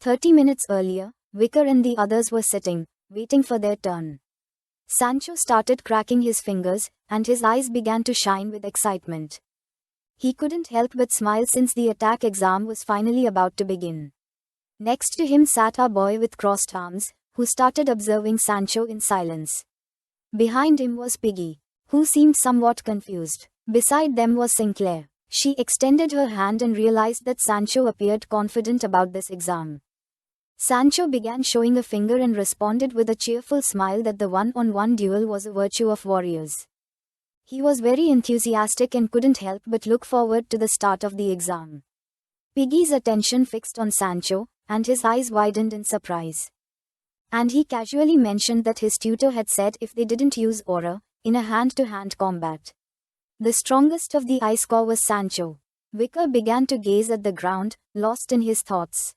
30 minutes earlier, Vicar and the others were sitting, waiting for their turn. Sancho started cracking his fingers, and his eyes began to shine with excitement. He couldn't help but smile since the attack exam was finally about to begin. Next to him sat a boy with crossed arms, who started observing Sancho in silence. Behind him was Piggy, who seemed somewhat confused. Beside them was Sinclair. She extended her hand and realized that Sancho appeared confident about this exam. Sancho began showing a finger and responded with a cheerful smile that the one-on-one duel was a virtue of warriors. He was very enthusiastic and couldn't help but look forward to the start of the exam. Piggy's attention fixed on Sancho, and his eyes widened in surprise. And he casually mentioned that his tutor had said if they didn't use aura, in a hand-to-hand combat, the strongest of the ice core was Sancho. Vicar began to gaze at the ground, lost in his thoughts.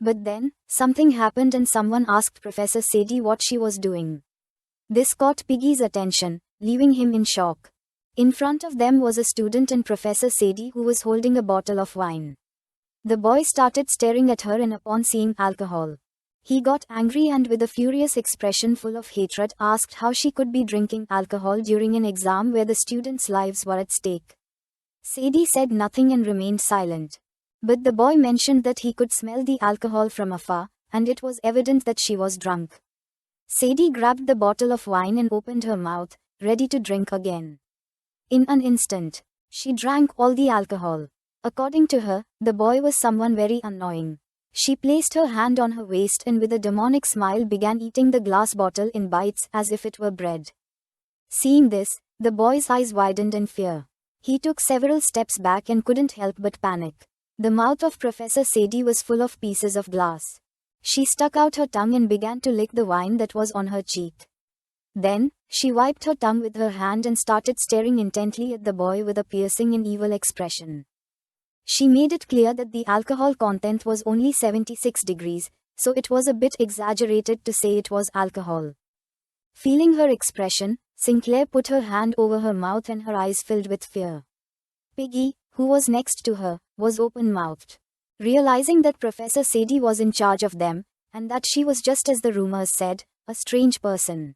But then, something happened and someone asked Professor Sadie what she was doing. This caught Piggy's attention, leaving him in shock. In front of them was a student and Professor Sadie who was holding a bottle of wine. The boy started staring at her and upon seeing alcohol, he got angry and with a furious expression full of hatred asked how she could be drinking alcohol during an exam where the students' lives were at stake. Sadie said nothing and remained silent. But the boy mentioned that he could smell the alcohol from afar, and it was evident that she was drunk. Sadie grabbed the bottle of wine and opened her mouth, ready to drink again. In an instant, she drank all the alcohol. According to her, the boy was someone very annoying. She placed her hand on her waist and with a demonic smile began eating the glass bottle in bites as if it were bread. Seeing this, the boy's eyes widened in fear. He took several steps back and couldn't help but panic. The mouth of Professor Sadie was full of pieces of glass. She stuck out her tongue and began to lick the wine that was on her cheek. Then, she wiped her tongue with her hand and started staring intently at the boy with a piercing and evil expression. She made it clear that the alcohol content was only 76 degrees, so it was a bit exaggerated to say it was alcohol. Feeling her expression, Sinclair put her hand over her mouth and her eyes filled with fear. Piggy, who was next to her, was open-mouthed. Realizing that Professor Sadie was in charge of them, and that she was just as the rumors said, a strange person.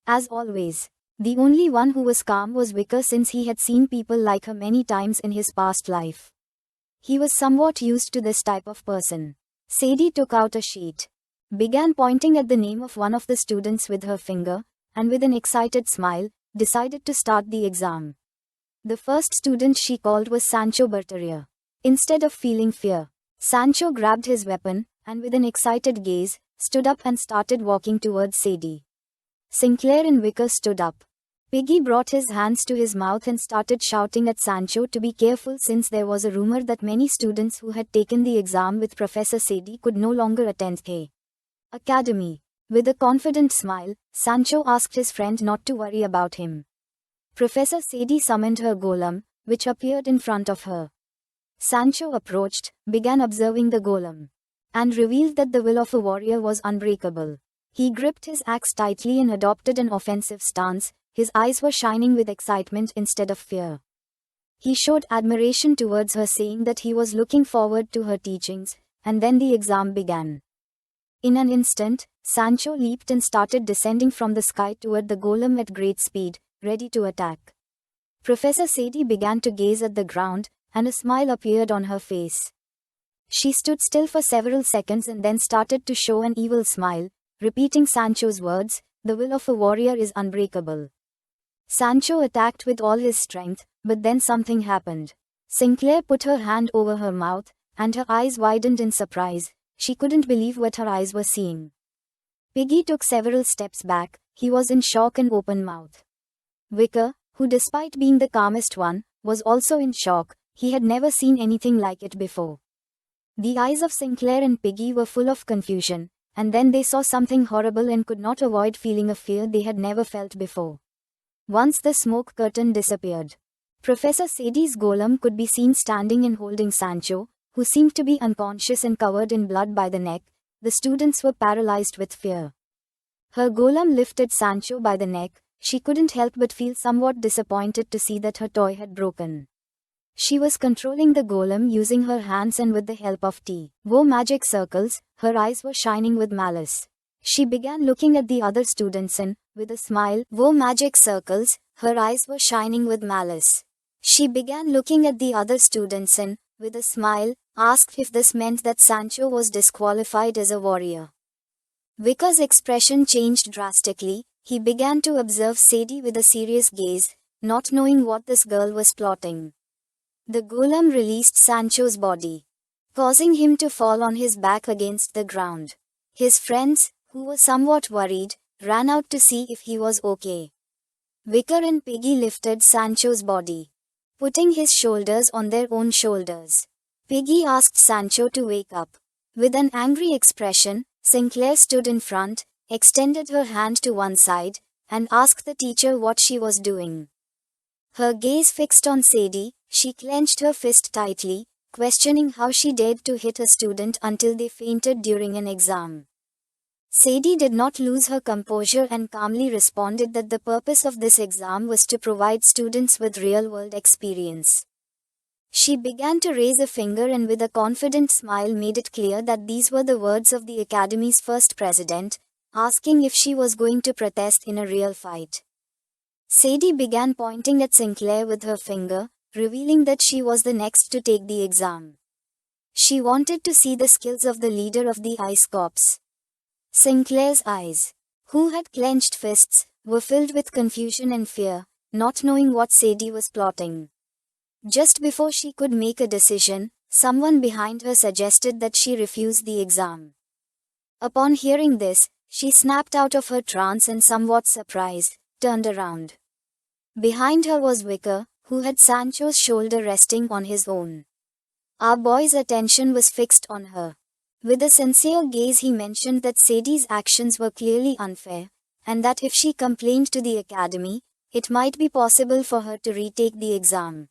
As always, the only one who was calm was Vicar since he had seen people like her many times in his past life. He was somewhat used to this type of person. Sadie took out a sheet, began pointing at the name of one of the students with her finger, and with an excited smile, decided to start the exam. The first student she called was Sancho Berteria. Instead of feeling fear, Sancho grabbed his weapon, and with an excited gaze, stood up and started walking towards Sadie. Sinclair and Vicar stood up. Piggy brought his hands to his mouth and started shouting at Sancho to be careful since there was a rumor that many students who had taken the exam with Professor Sadie could no longer attend the academy. With a confident smile, Sancho asked his friend not to worry about him. Professor Sadie summoned her golem, which appeared in front of her. Sancho approached, began observing the golem, and revealed that the will of a warrior was unbreakable. He gripped his axe tightly and adopted an offensive stance. His eyes were shining with excitement instead of fear. He showed admiration towards her, saying that he was looking forward to her teachings, and then the exam began. In an instant, Sancho leaped and started descending from the sky toward the golem at great speed, ready to attack. Professor Sadie began to gaze at the ground, and a smile appeared on her face. She stood still for several seconds and then started to show an evil smile, repeating Sancho's words, "The will of a warrior is unbreakable." Sancho attacked with all his strength, but then something happened. Sinclair put her hand over her mouth, and her eyes widened in surprise. She couldn't believe what her eyes were seeing. Piggy took several steps back. He was in shock and open-mouthed. Vicar, who despite being the calmest one, was also in shock. He had never seen anything like it before. The eyes of Sinclair and Piggy were full of confusion, and then they saw something horrible and could not avoid feeling a fear they had never felt before. Once the smoke curtain disappeared, Professor Sadie's golem could be seen standing and holding Sancho, who seemed to be unconscious and covered in blood by the neck. The students were paralyzed with fear. Her golem lifted Sancho by the neck. She couldn't help but feel somewhat disappointed to see that her toy had broken. She was controlling the golem using her hands and with the help of Wo magic circles. Her eyes were shining with malice. She began looking at the other students and, with a smile, Wo magic circles. Her eyes were shining with malice. She began looking at the other students and, with a smile, asked if this meant that Sancho was disqualified as a warrior. Vicar's expression changed drastically. He began to observe Sadie with a serious gaze, not knowing what this girl was plotting. The golem released Sancho's body, causing him to fall on his back against the ground. His friends, who were somewhat worried, ran out to see if he was okay. Vicar and Piggy lifted Sancho's body, putting his shoulders on their own shoulders. Piggy asked Sancho to wake up. With an angry expression, Sinclair stood in front, extended her hand to one side, and asked the teacher what she was doing. Her gaze fixed on Sadie, she clenched her fist tightly, questioning how she dared to hit a student until they fainted during an exam. Sadie did not lose her composure and calmly responded that the purpose of this exam was to provide students with real-world experience. She began to raise a finger and with a confident smile made it clear that these were the words of the Academy's first president, asking if she was going to protest in a real fight. Sadie began pointing at Sinclair with her finger, revealing that she was the next to take the exam. She wanted to see the skills of the leader of the Ice Corps. Sinclair's eyes, who had clenched fists, were filled with confusion and fear, not knowing what Sadie was plotting. Just before she could make a decision, someone behind her suggested that she refuse the exam. Upon hearing this, she snapped out of her trance and somewhat surprised, turned around. Behind her was Vicar, who had Sancho's shoulder resting on his own. Our boy's attention was fixed on her. With a sincere gaze he mentioned that Sadie's actions were clearly unfair, and that if she complained to the Academy, it might be possible for her to retake the exam.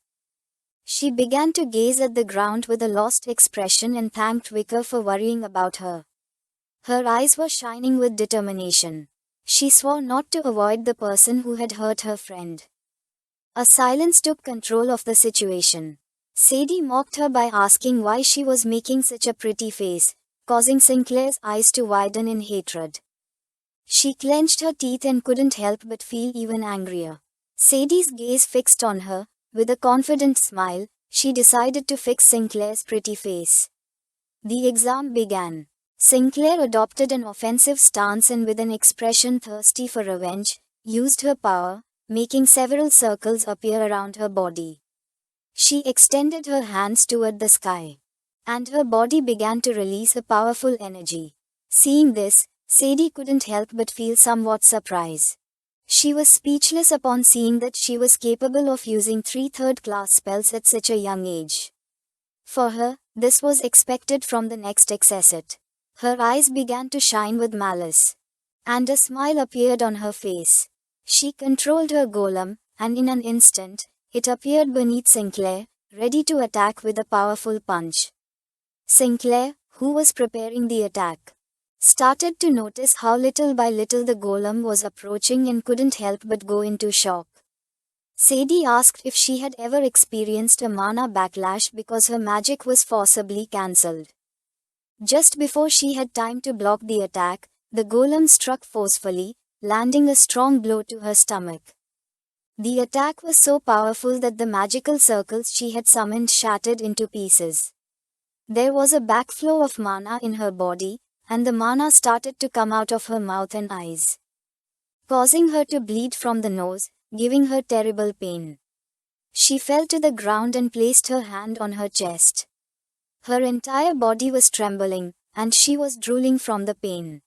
She began to gaze at the ground with a lost expression and thanked Vicar for worrying about her. Her eyes were shining with determination. She swore not to avoid the person who had hurt her friend. A silence took control of the situation. Sadie mocked her by asking why she was making such a pretty face, causing Sinclair's eyes to widen in hatred. She clenched her teeth and couldn't help but feel even angrier. Sadie's gaze fixed on her. With a confident smile, she decided to fix Sinclair's pretty face. The exam began. Sinclair adopted an offensive stance and with an expression thirsty for revenge, used her power, making several circles appear around her body. She extended her hands toward the sky, and her body began to release a powerful energy. Seeing this, Sadie couldn't help but feel somewhat surprise. She was speechless upon seeing that she was capable of using 3 third-class spells at such a young age. For her, this was expected from the next exercise. Her eyes began to shine with malice, and a smile appeared on her face. She controlled her golem, and in an instant, it appeared beneath Sinclair, ready to attack with a powerful punch. Sinclair, who was preparing the attack, started to notice how little by little the golem was approaching and couldn't help but go into shock. Sadie asked if she had ever experienced a mana backlash because her magic was forcibly cancelled. Just before she had time to block the attack, the golem struck forcefully, landing a strong blow to her stomach. The attack was so powerful that the magical circles she had summoned shattered into pieces. There was a backflow of mana in her body, and the mana started to come out of her mouth and eyes, causing her to bleed from the nose, giving her terrible pain. She fell to the ground and placed her hand on her chest. Her entire body was trembling, and she was drooling from the pain.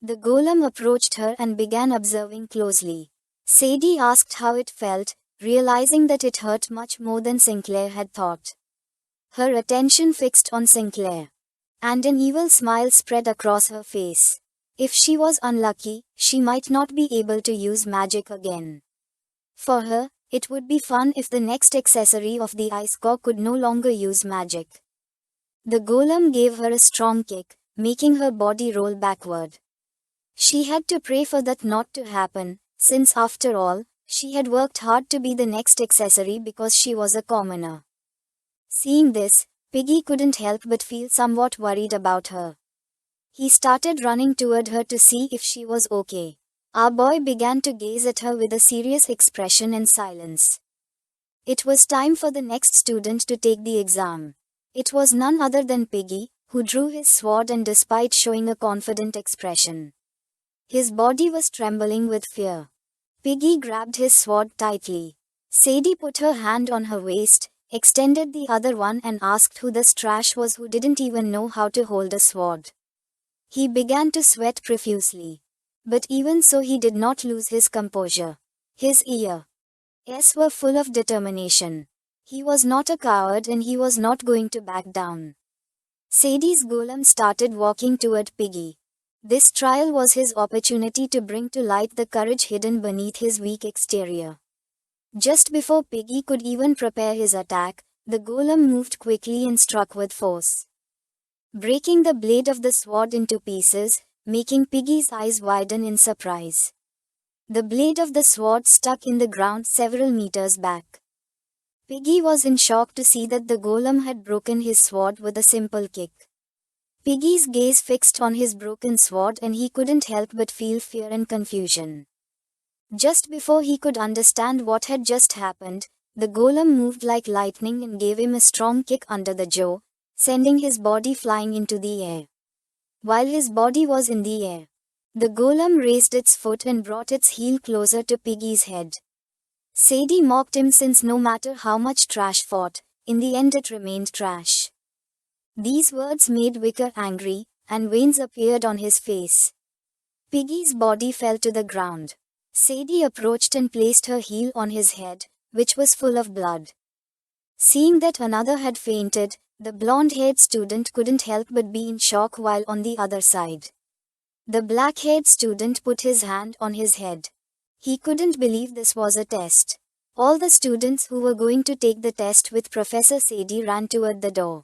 The golem approached her and began observing closely. Sadie asked how it felt, realizing that it hurt much more than Sinclair had thought. Her attention fixed on Sinclair, and an evil smile spread across her face. If she was unlucky, she might not be able to use magic again. For her, it would be fun if the next accessory of the Ice Core could no longer use magic. The golem gave her a strong kick, making her body roll backward. She had to pray for that not to happen, since after all, she had worked hard to be the next accessory because she was a commoner. Seeing this, Piggy couldn't help but feel somewhat worried about her. He started running toward her to see if she was okay. Our boy began to gaze at her with a serious expression and silence. It was time for the next student to take the exam. It was none other than Piggy, who drew his sword and despite showing a confident expression, his body was trembling with fear. Piggy grabbed his sword tightly. Sadie put her hand on her waist, extended the other one and asked who this trash was who didn't even know how to hold a sword. He began to sweat profusely. But even so he did not lose his composure. His ears were full of determination. He was not a coward and he was not going to back down. Sadie's golem started walking toward Piggy. This trial was his opportunity to bring to light the courage hidden beneath his weak exterior. Just before Piggy could even prepare his attack, the golem moved quickly and struck with force, breaking the blade of the sword into pieces, making Piggy's eyes widen in surprise. The blade of the sword stuck in the ground several meters back. Piggy was in shock to see that the golem had broken his sword with a simple kick. Piggy's gaze fixed on his broken sword and he couldn't help but feel fear and confusion. Just before he could understand what had just happened, the golem moved like lightning and gave him a strong kick under the jaw, sending his body flying into the air. While his body was in the air, the golem raised its foot and brought its heel closer to Piggy's head. Sadie mocked him since no matter how much trash fought, in the end it remained trash. These words made Wicker angry, and veins appeared on his face. Piggy's body fell to the ground. Sadie approached and placed her heel on his head, which was full of blood. Seeing that another had fainted, the blonde-haired student couldn't help but be in shock while on the other side. The black-haired student put his hand on his head. He couldn't believe this was a test. All the students who were going to take the test with Professor Sadie ran toward the door.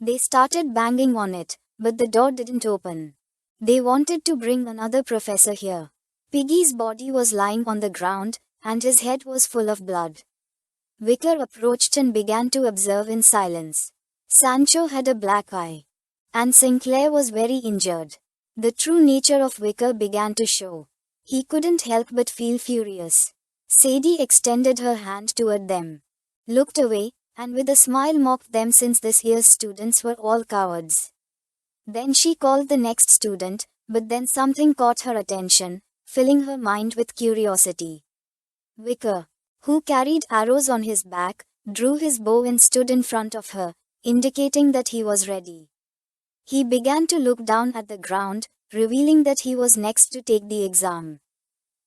They started banging on it, but the door didn't open. They wanted to bring another professor here. Piggy's body was lying on the ground, and his head was full of blood. Wicker approached and began to observe in silence. Sancho had a black eye, and Sinclair was very injured. The true nature of Wicker began to show. He couldn't help but feel furious. Sadie extended her hand toward them, looked away, and with a smile mocked them since this year's students were all cowards. Then she called the next student, but then something caught her attention, filling her mind with curiosity. Wicker, who carried arrows on his back, drew his bow and stood in front of her, indicating that he was ready. He began to look down at the ground, revealing that he was next to take the exam.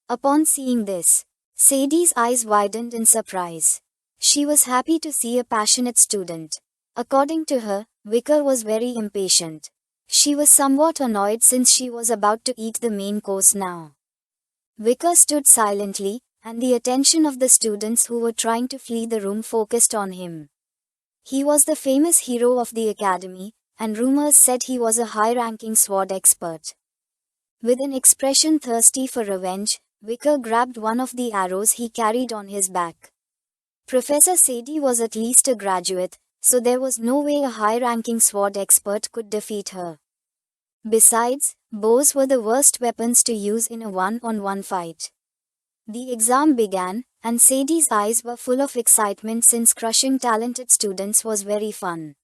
Upon seeing this, Sadie's eyes widened in surprise. She was happy to see a passionate student. According to her, Wicker was very impatient. She was somewhat annoyed since she was about to eat the main course now. Wicker stood silently, and the attention of the students who were trying to flee the room focused on him. He was the famous hero of the academy, and rumors said he was a high-ranking sword expert. With an expression thirsty for revenge, Wicker grabbed one of the arrows he carried on his back. Professor Sadie was at least a graduate, so there was no way a high-ranking sword expert could defeat her. Besides, bows were the worst weapons to use in a one-on-one fight. The exam began, and Sadie's eyes were full of excitement since crushing talented students was very fun.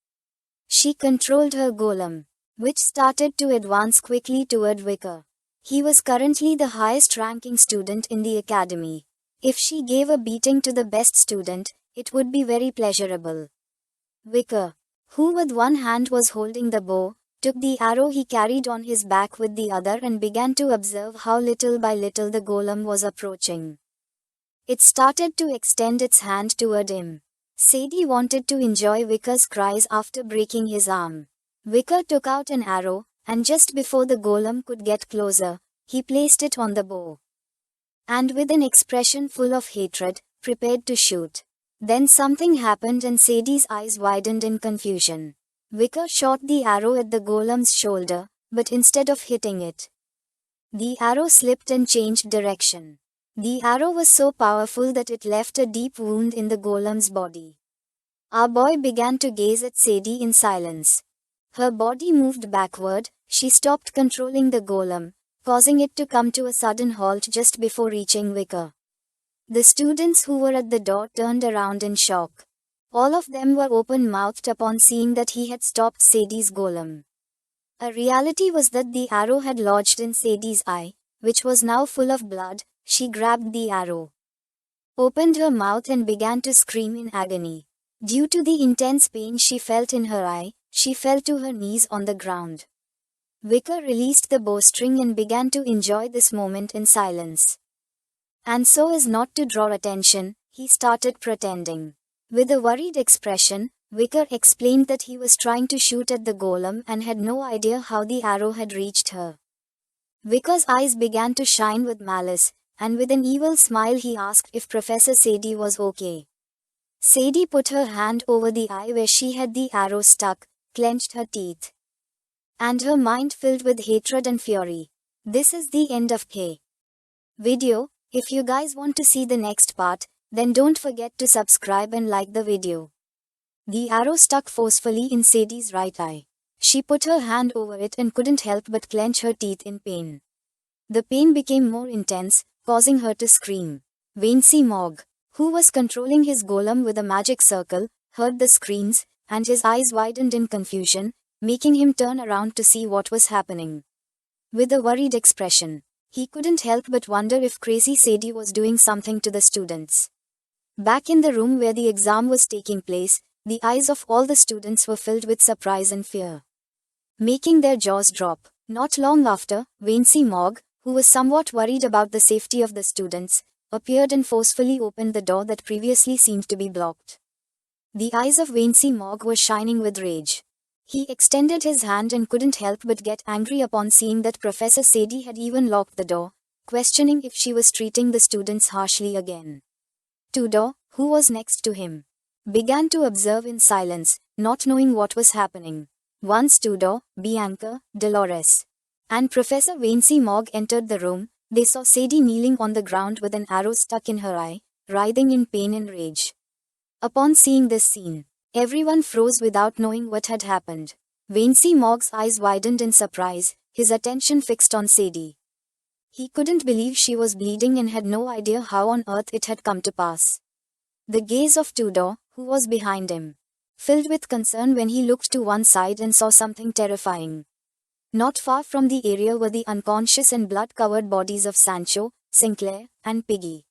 She controlled her golem, which started to advance quickly toward Wicker. He was currently the highest-ranking student in the academy. If she gave a beating to the best student, it would be very pleasurable. Wicker, who with one hand was holding the bow, took the arrow he carried on his back with the other and began to observe how little by little the golem was approaching. It started to extend its hand toward him. Sadie wanted to enjoy Wicker's cries after breaking his arm. Wicker took out an arrow, and just before the golem could get closer, he placed it on the bow. And with an expression full of hatred, prepared to shoot. Then something happened and Sadie's eyes widened in confusion. Wicker shot the arrow at the golem's shoulder, but instead of hitting it, the arrow slipped and changed direction. The arrow was so powerful that it left a deep wound in the golem's body. Our boy began to gaze at Sadie in silence. Her body moved backward, she stopped controlling the golem, causing it to come to a sudden halt just before reaching Vicar. The students who were at the door turned around in shock. All of them were open-mouthed upon seeing that he had stopped Sadie's golem. A reality was that the arrow had lodged in Sadie's eye, which was now full of blood. She grabbed the arrow, opened her mouth and began to scream in agony. Due to the intense pain she felt in her eye, she fell to her knees on the ground. Vicar released the bowstring and began to enjoy this moment in silence. And so as not to draw attention, he started pretending. With a worried expression, Vicar explained that he was trying to shoot at the golem and had no idea how the arrow had reached her. Vicar's eyes began to shine with malice, and with an evil smile he asked if Professor Sadie was okay. Sadie put her hand over the eye where she had the arrow stuck, clenched her teeth, and her mind filled with hatred and fury. This is the end of K video. If you guys want to see the next part, then don't forget to subscribe and like the video. The arrow stuck forcefully in Sadie's right eye. She put her hand over it and couldn't help but clench her teeth in pain. The pain became more intense, causing her to scream. Vincy Mogg, who was controlling his golem with a magic circle, heard the screams, and his eyes widened in confusion, making him turn around to see what was happening. With a worried expression, he couldn't help but wonder if crazy Sadie was doing something to the students. Back in the room where the exam was taking place, the eyes of all the students were filled with surprise and fear, making their jaws drop. Not long after, Vincy Mogg, who was somewhat worried about the safety of the students, appeared and forcefully opened the door that previously seemed to be blocked. The eyes of Vincy Mogg were shining with rage. He extended his hand and couldn't help but get angry upon seeing that Professor Sadie had even locked the door, questioning if she was treating the students harshly again. Tudor, who was next to him, began to observe in silence, not knowing what was happening. Once Tudor, Bianca, Dolores, and Professor Vincy Mogg entered the room, they saw Sadie kneeling on the ground with an arrow stuck in her eye, writhing in pain and rage. Upon seeing this scene, everyone froze without knowing what had happened. Vincy Mogg's eyes widened in surprise, his attention fixed on Sadie. He couldn't believe she was bleeding and had no idea how on earth it had come to pass. The gaze of Tudor, who was behind him, filled with concern when he looked to one side and saw something terrifying. Not far from the area were the unconscious and blood-covered bodies of Sancho, Sinclair, and Piggy.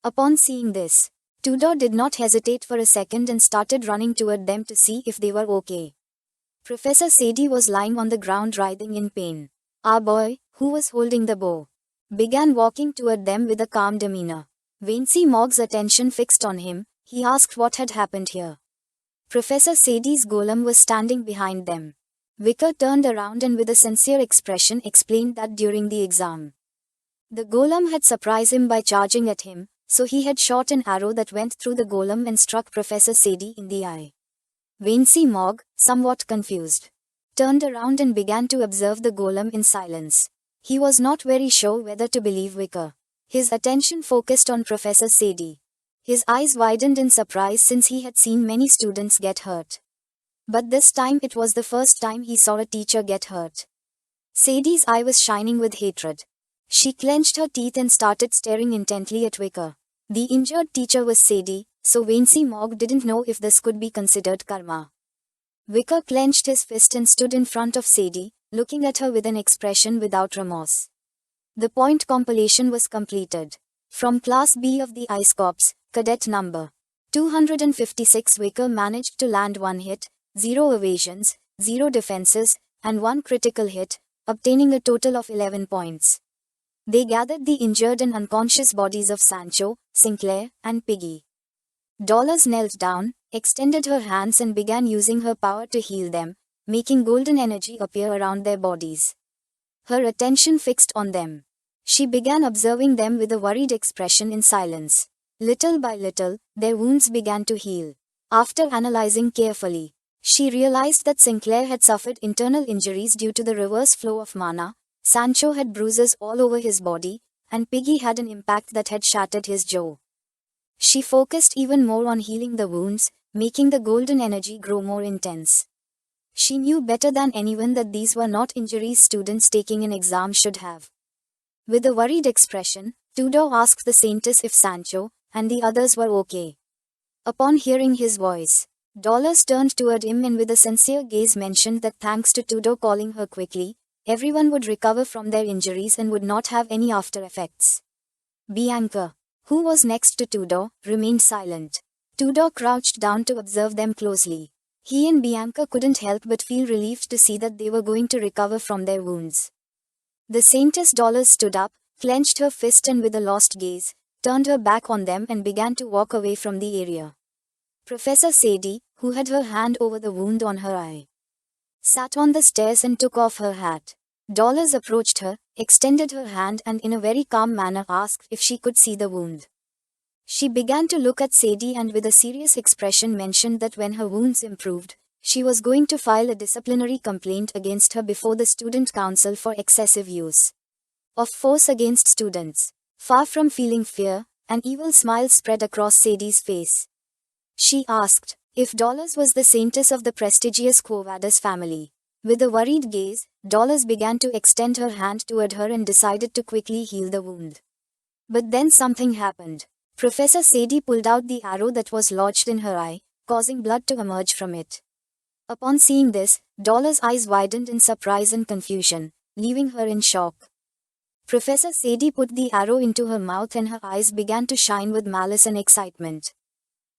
Upon seeing this, Tudor did not hesitate for a second and started running toward them to see if they were okay. Professor Sadie was lying on the ground writhing in pain. Our boy, who was holding the bow, began walking toward them with a calm demeanor. Vincy Mogg's attention fixed on him, he asked what had happened here. Professor Sadie's golem was standing behind them. Vicar turned around and with a sincere expression explained that during the exam, the golem had surprised him by charging at him, so he had shot an arrow that went through the golem and struck Professor Sadie in the eye. Vincy Mogg, somewhat confused, turned around and began to observe the golem in silence. He was not very sure whether to believe Vicar. His attention focused on Professor Sadie. His eyes widened in surprise since he had seen many students get hurt. But this time it was the first time he saw a teacher get hurt. Sadie's eye was shining with hatred. She clenched her teeth and started staring intently at Vicar. The injured teacher was Sadie, so Vincy Mogg didn't know if this could be considered karma. Vicar clenched his fist and stood in front of Sadie, looking at her with an expression without remorse. The point compilation was completed. From Class B of the Ice Corps, Cadet number 256, Vicar managed to land 1 hit, 0 evasions, 0 defenses, and 1 critical hit, obtaining a total of 11 points. They gathered the injured and unconscious bodies of Sancho, Sinclair, and Piggy. Dollars knelt down, extended her hands and began using her power to heal them, making golden energy appear around their bodies. Her attention fixed on them. She began observing them with a worried expression in silence. Little by little, their wounds began to heal. After analyzing carefully, she realized that Sinclair had suffered internal injuries due to the reverse flow of mana, Sancho had bruises all over his body, and Piggy had an impact that had shattered his jaw. She focused even more on healing the wounds, making the golden energy grow more intense. She knew better than anyone that these were not injuries students taking an exam should have. With a worried expression, Tudor asked the Saintess if Sancho and the others were okay. Upon hearing his voice, Dolores turned toward him and with a sincere gaze mentioned that thanks to Tudor calling her quickly, everyone would recover from their injuries and would not have any after effects. Bianca, who was next to Tudor, remained silent. Tudor crouched down to observe them closely. He and Bianca couldn't help but feel relieved to see that they were going to recover from their wounds. The Saintess Dolores stood up, clenched her fist and with a lost gaze, turned her back on them and began to walk away from the area. Professor Sadie, who had her hand over the wound on her eye, sat on the stairs and took off her hat. Dolores approached her, extended her hand and in a very calm manner asked if she could see the wound. She began to look at Sadie and with a serious expression mentioned that when her wounds improved, she was going to file a disciplinary complaint against her before the student council for excessive use of force against students. Far from feeling fear, an evil smile spread across Sadie's face. She asked if Dolores was the saintess of the prestigious Quo Vadis family. With a worried gaze, Dolores began to extend her hand toward her and decided to quickly heal the wound. But then something happened. Professor Sadie pulled out the arrow that was lodged in her eye, causing blood to emerge from it. Upon seeing this, Dolores' eyes widened in surprise and confusion, leaving her in shock. Professor Sadie put the arrow into her mouth and her eyes began to shine with malice and excitement.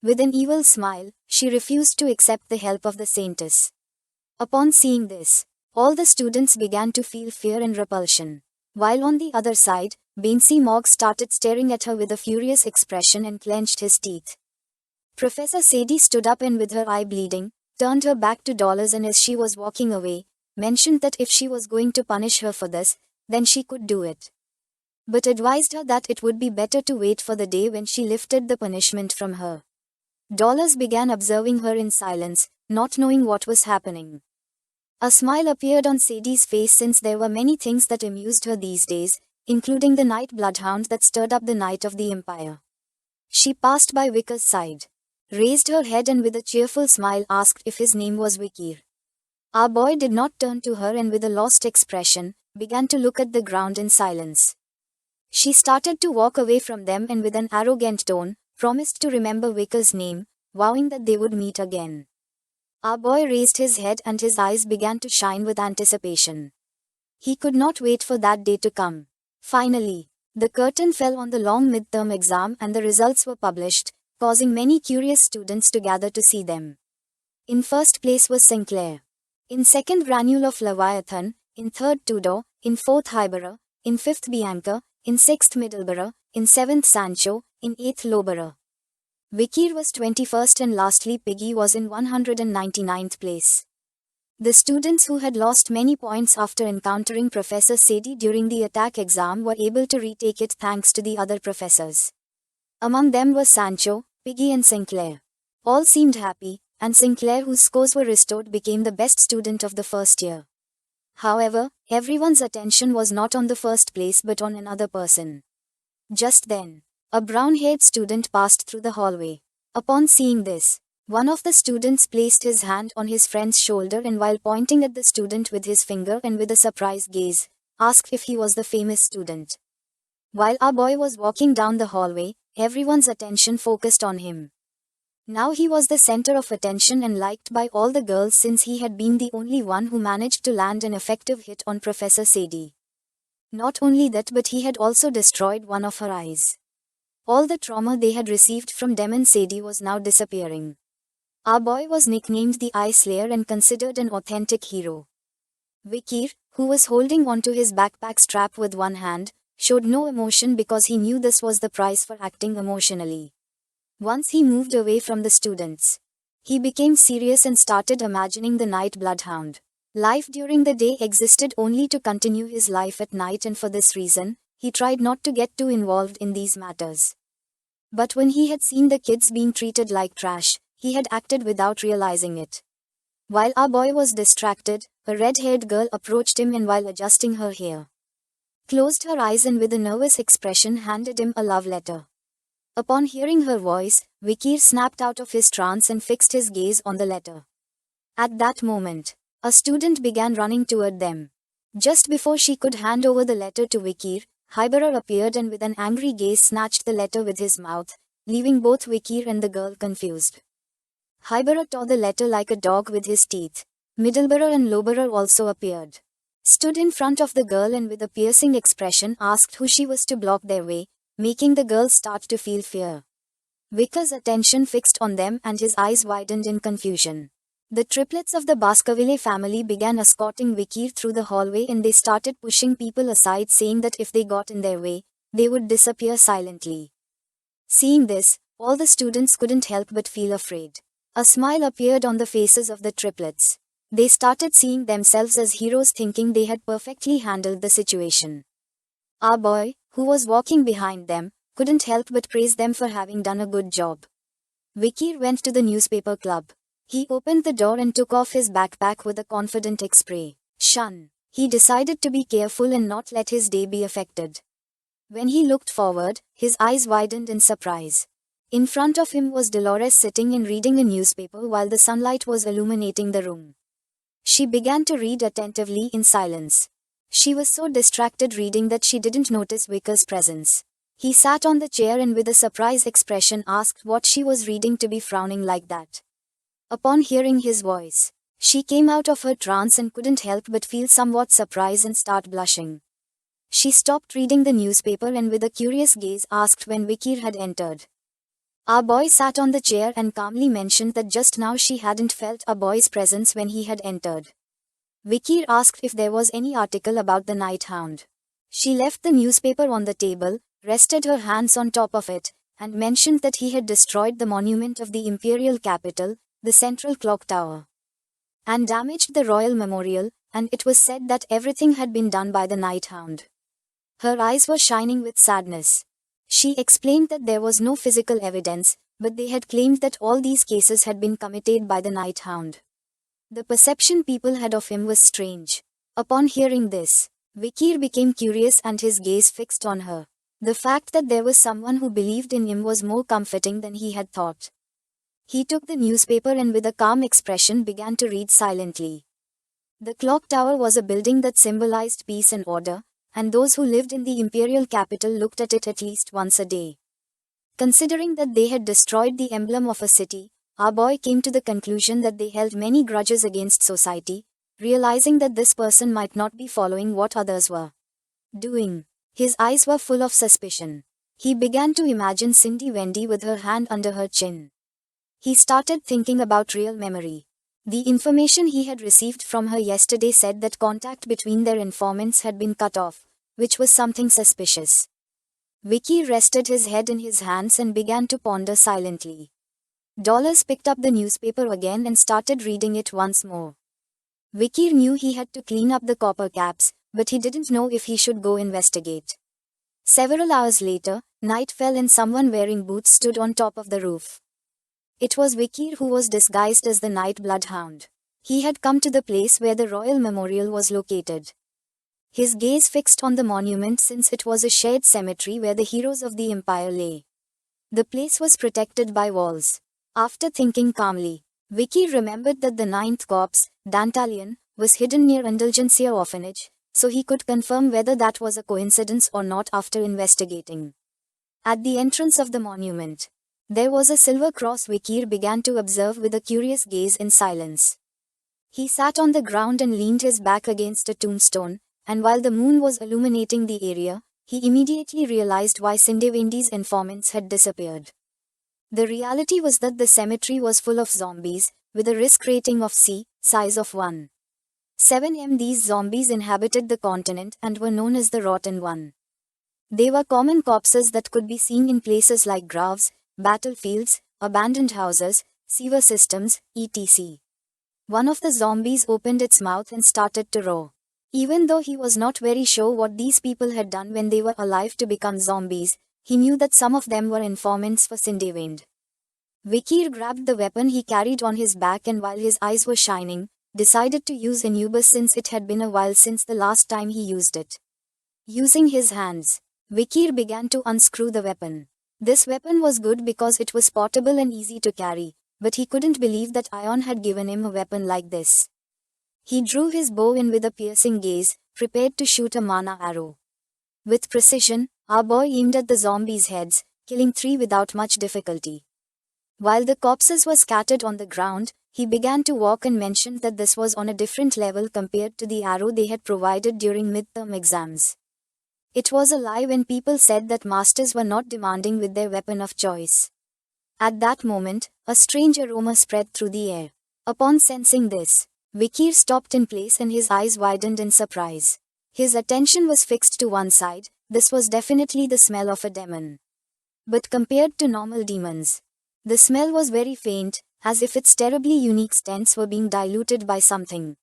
With an evil smile, she refused to accept the help of the saintess. Upon seeing this, all the students began to feel fear and repulsion. While on the other side, Banksy Mogg started staring at her with a furious expression and clenched his teeth. Professor Sadie stood up and with her eye bleeding, turned her back to Dolores and as she was walking away, mentioned that if she was going to punish her for this, then she could do it. But advised her that it would be better to wait for the day when she lifted the punishment from her. Dolores began observing her in silence, not knowing what was happening. A smile appeared on Sadie's face since there were many things that amused her these days, including the night bloodhound that stirred up the night of the Empire. She passed by Vickers' side, raised her head and with a cheerful smile asked if his name was Vikir. Our boy did not turn to her and with a lost expression, began to look at the ground in silence. She started to walk away from them and with an arrogant tone, promised to remember Vickers' name, vowing that they would meet again. Our boy raised his head and his eyes began to shine with anticipation. He could not wait for that day to come. Finally, the curtain fell on the long midterm exam and the results were published, causing many curious students to gather to see them. In first place was Sinclair. In second Granule of Leviathan, in third Tudor, in fourth Hybera, in fifth Bianca, in sixth Middleborough, in seventh Sancho, in eighth Lowborough. Vikir was 21st and lastly Piggy was in 199th place. The students who had lost many points after encountering Professor Sadie during the attack exam were able to retake it thanks to the other professors. Among them were Sancho, Piggy and Sinclair. All seemed happy, and Sinclair, whose scores were restored, became the best student of the first year. However, everyone's attention was not on the first place but on another person. Just then, a brown-haired student passed through the hallway. Upon seeing this, one of the students placed his hand on his friend's shoulder and while pointing at the student with his finger and with a surprised gaze, asked if he was the famous student. While our boy was walking down the hallway, everyone's attention focused on him. Now he was the center of attention and liked by all the girls since he had been the only one who managed to land an effective hit on Professor Sadie. Not only that, but he had also destroyed one of her eyes. All the trauma they had received from Demon Sadie was now disappearing. Our boy was nicknamed the Eye Slayer and considered an authentic hero. Vikir, who was holding onto his backpack strap with one hand, showed no emotion because he knew this was the price for acting emotionally. Once he moved away from the students, he became serious and started imagining the night bloodhound. Life during the day existed only to continue his life at night, and for this reason, he tried not to get too involved in these matters. But when he had seen the kids being treated like trash, he had acted without realizing it. While our boy was distracted, a red-haired girl approached him and while adjusting her hair, closed her eyes and with a nervous expression handed him a love letter. Upon hearing her voice, Vikir snapped out of his trance and fixed his gaze on the letter. At that moment, a student began running toward them. Just before she could hand over the letter to Vikir, Hyberer appeared and with an angry gaze snatched the letter with his mouth, leaving both Vikir and the girl confused. Hyberer tore the letter like a dog with his teeth. Middleberer and Loberer also appeared. Stood in front of the girl and with a piercing expression asked who she was to block their way, making the girl start to feel fear. Vikir's attention fixed on them and his eyes widened in confusion. The triplets of the Baskerville family began escorting Vikir through the hallway and they started pushing people aside, saying that if they got in their way, they would disappear silently. Seeing this, all the students couldn't help but feel afraid. A smile appeared on the faces of the triplets. They started seeing themselves as heroes, thinking they had perfectly handled the situation. Our boy, who was walking behind them, couldn't help but praise them for having done a good job. Vikir went to the newspaper club. He opened the door and took off his backpack with a confident expression. He decided to be careful and not let his day be affected. When he looked forward, his eyes widened in surprise. In front of him was Dolores sitting and reading a newspaper while the sunlight was illuminating the room. She began to read attentively in silence. She was so distracted reading that she didn't notice Vikir's presence. He sat on the chair and with a surprised expression asked what she was reading to be frowning like that. Upon hearing his voice, she came out of her trance and couldn't help but feel somewhat surprised and start blushing. She stopped reading the newspaper and with a curious gaze asked when Vikir had entered. Our boy sat on the chair and calmly mentioned that just now she hadn't felt our boy's presence when he had entered. Vikir asked if there was any article about the Night Hound. She left the newspaper on the table, rested her hands on top of it, and mentioned that he had destroyed the monument of the imperial capital, the central clock tower, and damaged the royal memorial, and it was said that everything had been done by the Night Hound. Her eyes were shining with sadness. She explained that there was no physical evidence, but they had claimed that all these cases had been committed by the Night Hound. The perception people had of him was strange. Upon hearing this, Vikir became curious and his gaze fixed on her. The fact that there was someone who believed in him was more comforting than he had thought. He took the newspaper and with a calm expression began to read silently. The clock tower was a building that symbolized peace and order, and those who lived in the imperial capital looked at it at least once a day. Considering that they had destroyed the emblem of a city, our boy came to the conclusion that they held many grudges against society, realizing that this person might not be following what others were doing. His eyes were full of suspicion. He began to imagine Cindy Wendy with her hand under her chin. He started thinking about real memory. The information he had received from her yesterday said that contact between their informants had been cut off, which was something suspicious. Vikir rested his head in his hands and began to ponder silently. Dollars picked up the newspaper again and started reading it once more. Vikir knew he had to clean up the copper caps, but he didn't know if he should go investigate. Several hours later, night fell and someone wearing boots stood on top of the roof. It was Vikir, who was disguised as the Night Bloodhound. He had come to the place where the royal memorial was located. His gaze fixed on the monument since it was a shared cemetery where the heroes of the empire lay. The place was protected by walls. After thinking calmly, Vikir remembered that the 9th Corps, Dantalion, was hidden near Indulgencia orphanage, so he could confirm whether that was a coincidence or not after investigating. At the entrance of the monument, there was a silver cross. Vikir began to observe with a curious gaze in silence. He sat on the ground and leaned his back against a tombstone, and while the moon was illuminating the area, he immediately realized why Cindewendy's informants had disappeared. The reality was that the cemetery was full of zombies, with a risk rating of C, size of 1.7. These zombies inhabited the continent and were known as the Rotten One. They were common corpses that could be seen in places like graves, battlefields, abandoned houses, sewer systems, etc. One of the zombies opened its mouth and started to roar. Even though he was not very sure what these people had done when they were alive to become zombies, he knew that some of them were informants for Cindewind. Vikir grabbed the weapon he carried on his back and while his eyes were shining, decided to use Anubis since it had been a while since the last time he used it. Using his hands, Vikir began to unscrew the weapon. This weapon was good because it was portable and easy to carry, but he couldn't believe that Ion had given him a weapon like this. He drew his bow in with a piercing gaze, prepared to shoot a mana arrow. With precision, our boy aimed at the zombies' heads, killing 3 without much difficulty. While the corpses were scattered on the ground, he began to walk and mentioned that this was on a different level compared to the arrow they had provided during midterm exams. It was a lie when people said that masters were not demanding with their weapon of choice. At that moment, a strange aroma spread through the air. Upon sensing this, Vikir stopped in place and his eyes widened in surprise. His attention was fixed to one side. This was definitely the smell of a demon. But compared to normal demons, the smell was very faint, as if its terribly unique scents were being diluted by something.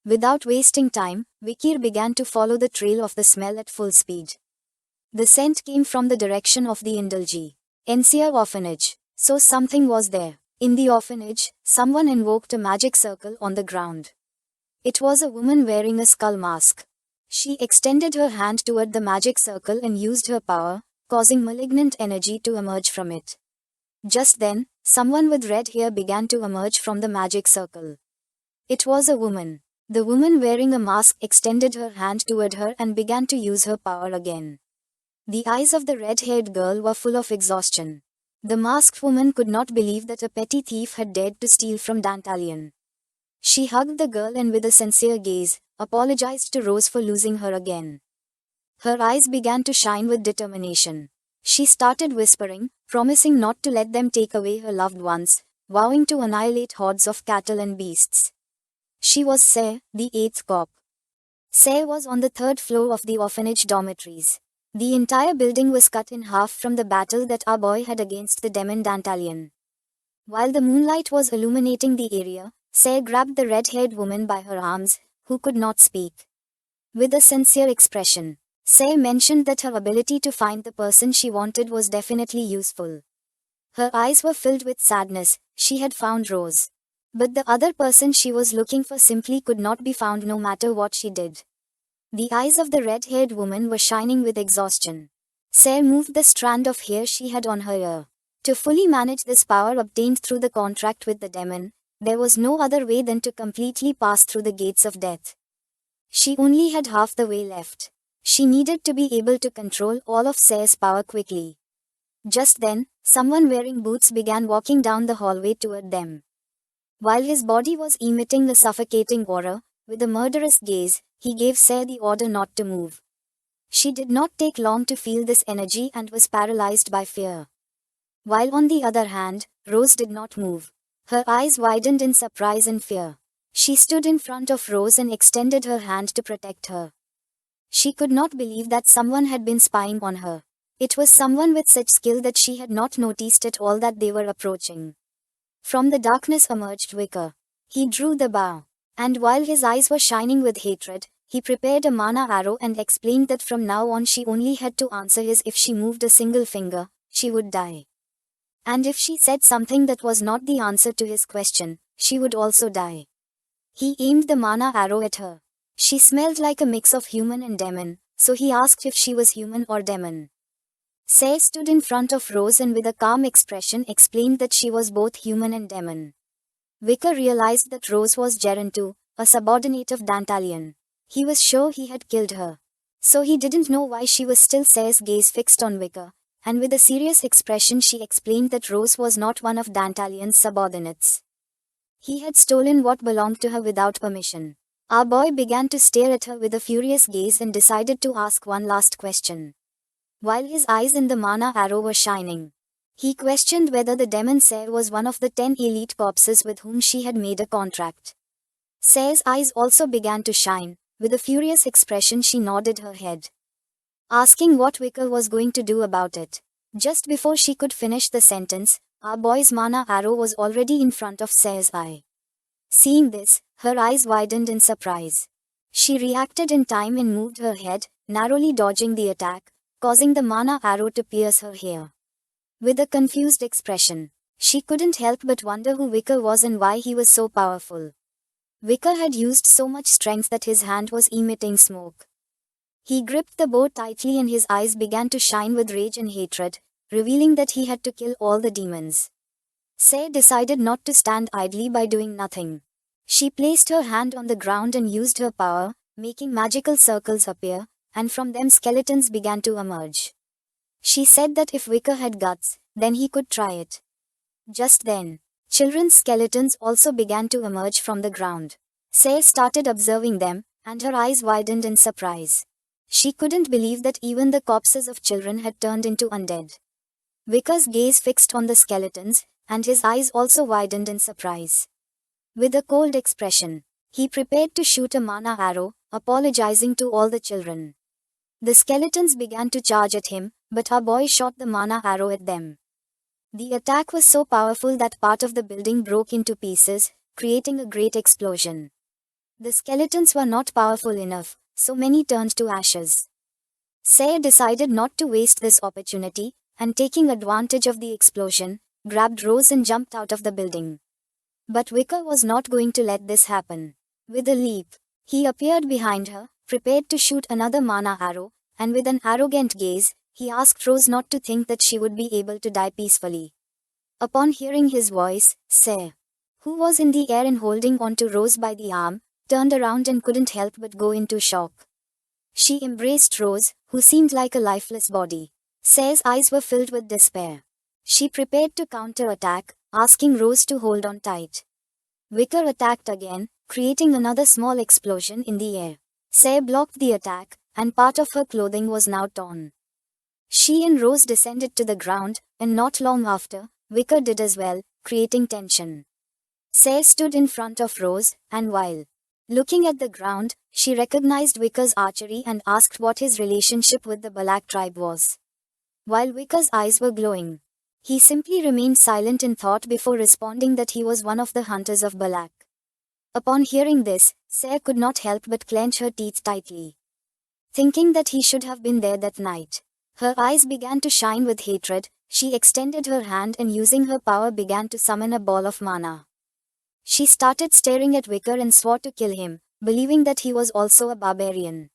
Without wasting time, Vikir began to follow the trail of the smell at full speed. The scent came from the direction of the Indulji NCR orphanage, so something was there. In the orphanage, someone invoked a magic circle on the ground. It was a woman wearing a skull mask. She extended her hand toward the magic circle and used her power, causing malignant energy to emerge from it. Just then, someone with red hair began to emerge from the magic circle. It was a woman. The woman wearing a mask extended her hand toward her and began to use her power again. The eyes of the red-haired girl were full of exhaustion. The masked woman could not believe that a petty thief had dared to steal from Dantalion. She hugged the girl and with a sincere gaze, apologized to Rose for losing her again. Her eyes began to shine with determination. She started whispering, promising not to let them take away her loved ones, vowing to annihilate hordes of cattle and beasts. She was Sae, the 8th cop. Sae was on the 3rd floor of the orphanage dormitories. The entire building was cut in half from the battle that our boy had against the demon Dantalion. While the moonlight was illuminating the area, Sae grabbed the red-haired woman by her arms, who could not speak. With a sincere expression, Sae mentioned that her ability to find the person she wanted was definitely useful. Her eyes were filled with sadness. She had found Rose. But the other person she was looking for simply could not be found no matter what she did. The eyes of the red-haired woman were shining with exhaustion. Sae moved the strand of hair she had on her ear. To fully manage this power obtained through the contract with the demon, there was no other way than to completely pass through the gates of death. She only had half the way left. She needed to be able to control all of Sae's power quickly. Just then, someone wearing boots began walking down the hallway toward them. While his body was emitting a suffocating aura, with a murderous gaze, he gave Sae the order not to move. She did not take long to feel this energy and was paralyzed by fear. While on the other hand, Rose did not move. Her eyes widened in surprise and fear. She stood in front of Rose and extended her hand to protect her. She could not believe that someone had been spying on her. It was someone with such skill that she had not noticed at all that they were approaching. From the darkness emerged Vikir. He drew the bow. And while his eyes were shining with hatred, he prepared a mana arrow and explained that from now on she only had to answer his if she moved a single finger, she would die. And if she said something that was not the answer to his question, she would also die. He aimed the mana arrow at her. She smelled like a mix of human and demon, so he asked if she was human or demon. Sae stood in front of Rose and with a calm expression explained that she was both human and demon. Vikir realized that Rose was Geronto, a subordinate of Dantalion. He was sure he had killed her. So he didn't know why she was still Sae's gaze fixed on Vikir, and with a serious expression she explained that Rose was not one of Dantalion's subordinates. He had stolen what belonged to her without permission. Our boy began to stare at her with a furious gaze and decided to ask one last question. While his eyes in the mana arrow were shining, he questioned whether the demon Sae was one of the 10 elite corpses with whom she had made a contract. Sae's eyes also began to shine. With a furious expression she nodded her head, asking what Vikir was going to do about it. Just before she could finish the sentence, our boy's mana arrow was already in front of Sae's eye. Seeing this, her eyes widened in surprise. She reacted in time and moved her head, narrowly dodging the attack, causing the mana arrow to pierce her hair. With a confused expression, she couldn't help but wonder who Vikir was and why he was so powerful. Vikir had used so much strength that his hand was emitting smoke. He gripped the bow tightly and his eyes began to shine with rage and hatred. revealing that he had to kill all the demons. Say decided not to stand idly by doing nothing. She placed her hand on the ground and used her power, making magical circles appear, and from them skeletons began to emerge. She said that if Wicker had guts, then he could try it. Just then, children's skeletons also began to emerge from the ground. Say started observing them, and her eyes widened in surprise. She couldn't believe that even the corpses of children had turned into undead. Wicker's gaze fixed on the skeletons, and his eyes also widened in surprise. With a cold expression, he prepared to shoot a mana arrow, apologizing to all the children. The skeletons began to charge at him, but our boy shot the mana arrow at them. The attack was so powerful that part of the building broke into pieces, creating a great explosion. The skeletons were not powerful enough, so many turned to ashes. Say decided not to waste this opportunity, and taking advantage of the explosion, grabbed Rose and jumped out of the building. But Wicker was not going to let this happen. With a leap, he appeared behind her, prepared to shoot another mana arrow, and with an arrogant gaze, he asked Rose not to think that she would be able to die peacefully. Upon hearing his voice, Say, who was in the air and holding onto Rose by the arm, turned around and couldn't help but go into shock. She embraced Rose, who seemed like a lifeless body. Say's eyes were filled with despair. She prepared to counter-attack, asking Rose to hold on tight. Wicker attacked again, creating another small explosion in the air. Say blocked the attack, and part of her clothing was now torn. She and Rose descended to the ground, and not long after, Wicker did as well, creating tension. Say stood in front of Rose, and while looking at the ground, she recognized Wicker's archery and asked what his relationship with the Balak tribe was. While Wicker's eyes were glowing, he simply remained silent in thought before responding that he was one of the hunters of Balak. Upon hearing this, Say could not help but clench her teeth tightly. Thinking that he should have been there that night, her eyes began to shine with hatred. She extended her hand and using her power began to summon a ball of mana. She started staring at Wicker and swore to kill him, believing that he was also a barbarian.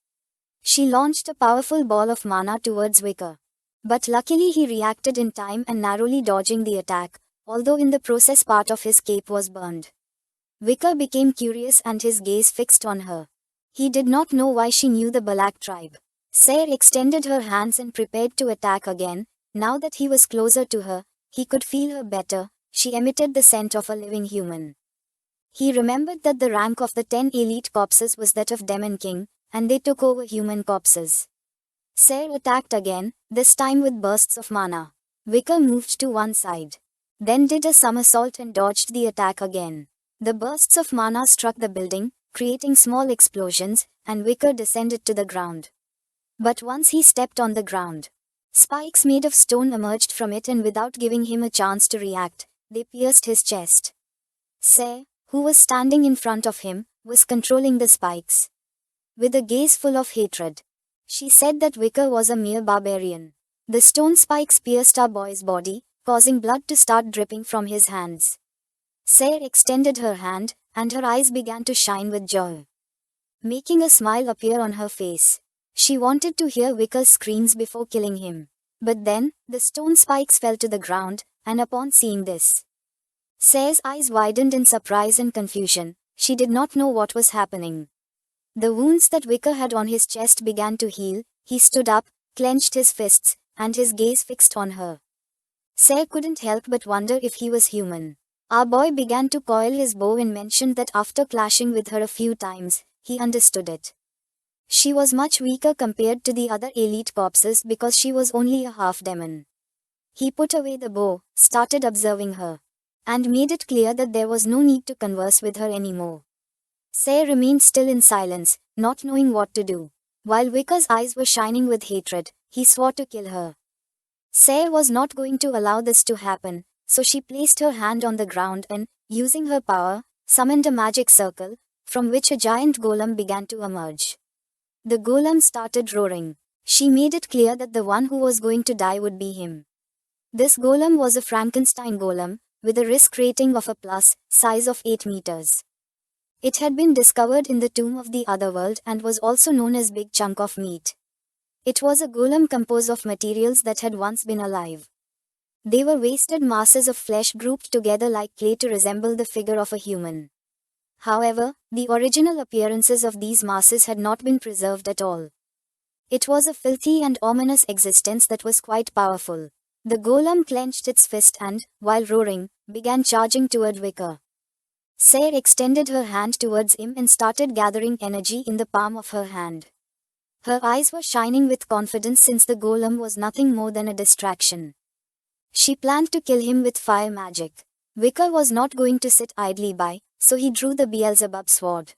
She launched a powerful ball of mana towards Wicker. But luckily he reacted in time and narrowly dodging the attack, although in the process part of his cape was burned. Wicker became curious and his gaze fixed on her. He did not know why she knew the Balak tribe. Sayre extended her hands and prepared to attack again. Now that he was closer to her, he could feel her better. She emitted the scent of a living human. He remembered that the rank of the 10 elite corpses was that of Demon King, and they took over human corpses. Sayre attacked again, this time with bursts of mana. Wicker moved to one side. Then did a somersault and dodged the attack again. The bursts of mana struck the building, creating small explosions, and Wicker descended to the ground. But once he stepped on the ground, spikes made of stone emerged from it and without giving him a chance to react, they pierced his chest. Sayre, who was standing in front of him, was controlling the spikes. With a gaze full of hatred, she said that Wicker was a mere barbarian. The stone spikes pierced our boy's body, causing blood to start dripping from his hands. Sayre extended her hand, and her eyes began to shine with joy, making a smile appear on her face. She wanted to hear Wicker's screams before killing him. But then, the stone spikes fell to the ground, and upon seeing this, Sayre's eyes widened in surprise and confusion. She did not know what was happening. The wounds that Wicker had on his chest began to heal. He stood up, clenched his fists, and his gaze fixed on her. Sayre couldn't help but wonder if he was human. Our boy began to coil his bow and mentioned that after clashing with her a few times, he understood it. She was much weaker compared to the other elite corpses because she was only a half-demon. He put away the bow, started observing her, and made it clear that there was no need to converse with her anymore. Sayre remained still in silence, not knowing what to do. While Wicker's eyes were shining with hatred, he swore to kill her. Sayre was not going to allow this to happen, so she placed her hand on the ground and, using her power, summoned a magic circle, from which a giant golem began to emerge. The golem started roaring. She made it clear that the one who was going to die would be him. This golem was a Frankenstein golem, with a risk rating of a plus, size of 8 meters. It had been discovered in the tomb of the Otherworld and was also known as Big Chunk of Meat. It was a golem composed of materials that had once been alive. They were wasted masses of flesh grouped together like clay to resemble the figure of a human. However, the original appearances of these masses had not been preserved at all. It was a filthy and ominous existence that was quite powerful. The golem clenched its fist and, while roaring, began charging toward Vicar. Sayre extended her hand towards him and started gathering energy in the palm of her hand. Her eyes were shining with confidence since the golem was nothing more than a distraction. She planned to kill him with fire magic. Vicar was not going to sit idly by, so he drew the Beelzebub sword.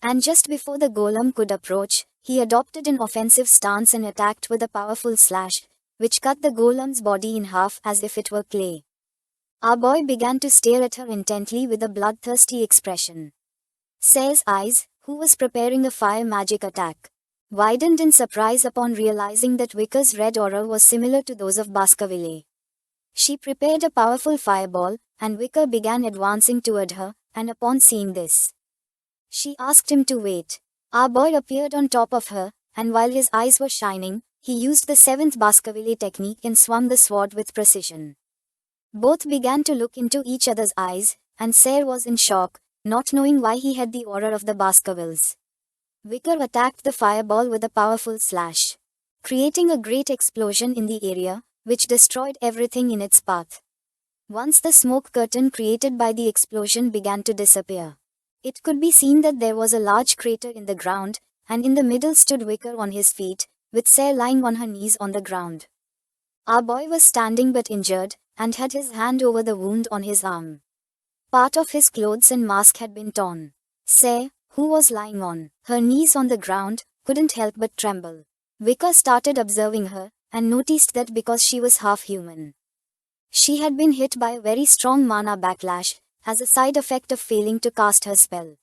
And just before the golem could approach, he adopted an offensive stance and attacked with a powerful slash, which cut the golem's body in half as if it were clay. Our boy began to stare at her intently with a bloodthirsty expression. Sayre's eyes, who was preparing a fire magic attack, widened in surprise upon realizing that Vicar's red aura was similar to those of Baskerville. She prepared a powerful fireball, and Vicar began advancing toward her, and upon seeing this, she asked him to wait. Our boy appeared on top of her, and while his eyes were shining, he used the 7th Baskerville technique and swung the sword with precision. Both began to look into each other's eyes, and Sayre was in shock, not knowing why he had the aura of the Baskervilles. Vicar attacked the fireball with a powerful slash, creating a great explosion in the area, which destroyed everything in its path. Once the smoke curtain created by the explosion began to disappear, it could be seen that there was a large crater in the ground, and in the middle stood Vicar on his feet, with Sayre lying on her knees on the ground. Our boy was standing but injured, and had his hand over the wound on his arm. Part of his clothes and mask had been torn. Sayre, who was lying on her knees on the ground, couldn't help but tremble. Vicar started observing her, and noticed that because she was half-human, she had been hit by a very strong mana backlash, as a side effect of failing to cast her spell.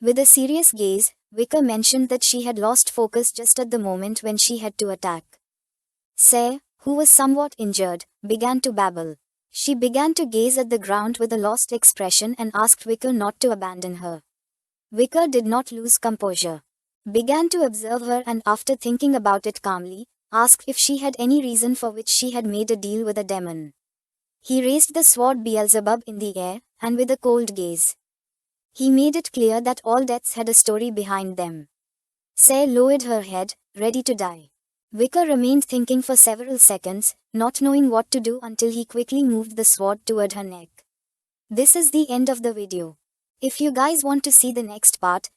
With a serious gaze, Vicar mentioned that she had lost focus just at the moment when she had to attack. Sayre, who was somewhat injured, began to babble. She began to gaze at the ground with a lost expression and asked Vicar not to abandon her. Vicar did not lose composure, began to observe her, and after thinking about it calmly, asked if she had any reason for which she had made a deal with a demon. He raised the sword Beelzebub in the air, and with a cold gaze, he made it clear that all deaths had a story behind them. Sayre lowered her head, ready to die. Vicar remained thinking for several seconds, not knowing what to do until he quickly moved the sword toward her neck. This is the end of the video. If you guys want to see the next part,